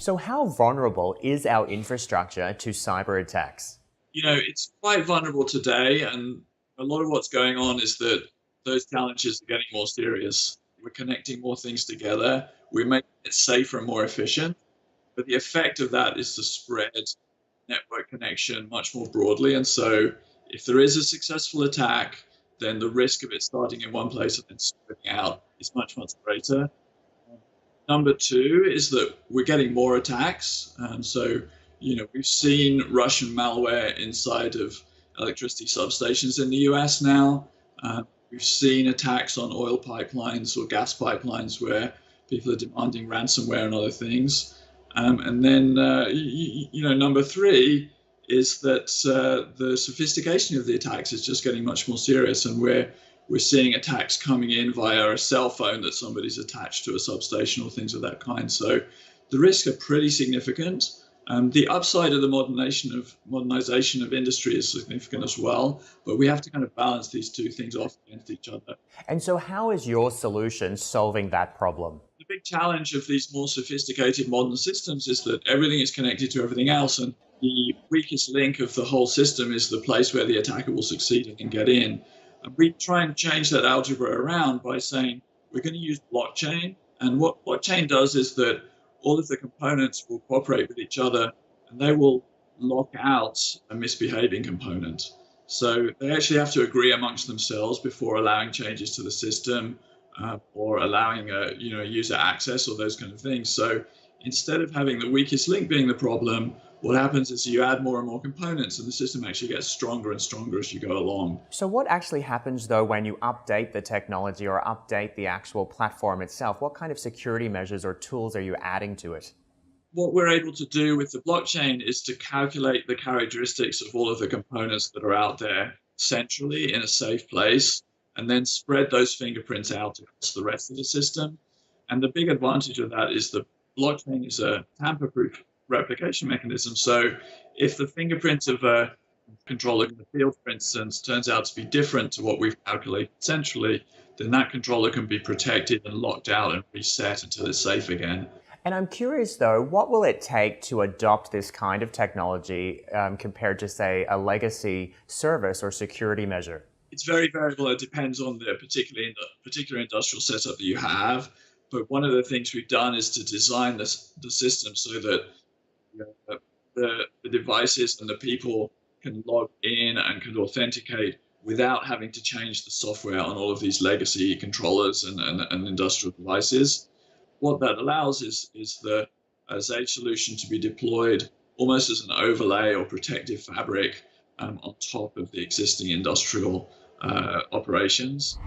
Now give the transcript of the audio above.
So how vulnerable is our infrastructure to cyber attacks? It's quite vulnerable today, and a lot of what's going on is that those challenges are getting more serious. We're connecting more things together, we're making it safer and more efficient, but the effect of that is to spread network connection much more broadly. And so, if there is a successful attack, then the risk of it starting in one place and then spreading out is much, much greater. Number two is that we're getting more attacks. We've seen Russian malware inside of electricity substations in the US now. We've seen attacks on oil pipelines or gas pipelines where people are demanding ransomware and other things. Number three is that the sophistication of the attacks is just getting much more serious, and we're seeing attacks coming in via a cell phone that somebody's attached to a substation or things of that kind. So the risks are pretty significant. The upside of the modernization of industry is significant as well, but we have to kind of balance these two things off against each other. And so how is your solution solving that problem? The big challenge of these more sophisticated modern systems is that everything is connected to everything else, and the weakest link of the whole system is the place where the attacker will succeed and get in. And we try and change that algebra around by saying we're going to use blockchain. And what blockchain does is that all of the components will cooperate with each other, and they will lock out a misbehaving component. So they actually have to agree amongst themselves before allowing changes to the system or allowing user access or those kind of things. So instead of having the weakest link being the problem, what happens is you add more and more components, and the system actually gets stronger and stronger as you go along. So what actually happens though when you update the technology or update the actual platform itself? What kind of security measures or tools are you adding to it? What we're able to do with the blockchain is to calculate the characteristics of all of the components that are out there centrally in a safe place, and then spread those fingerprints out across the rest of the system. And the big advantage of that is the blockchain is a tamper-proof replication mechanism. So if the fingerprint of a controller in the field, for instance, turns out to be different to what we've calculated centrally, then that controller can be protected and locked out and reset until it's safe again. And I'm curious though, what will it take to adopt this kind of technology compared to, say, a legacy service or security measure? It's very variable. It depends on the particular industrial setup that you have. But one of the things we've done is to design the system so that the devices and the people can log in and can authenticate without having to change the software on all of these legacy controllers and industrial devices. What that allows is the Xage solution to be deployed almost as an overlay or protective fabric on top of the existing industrial operations.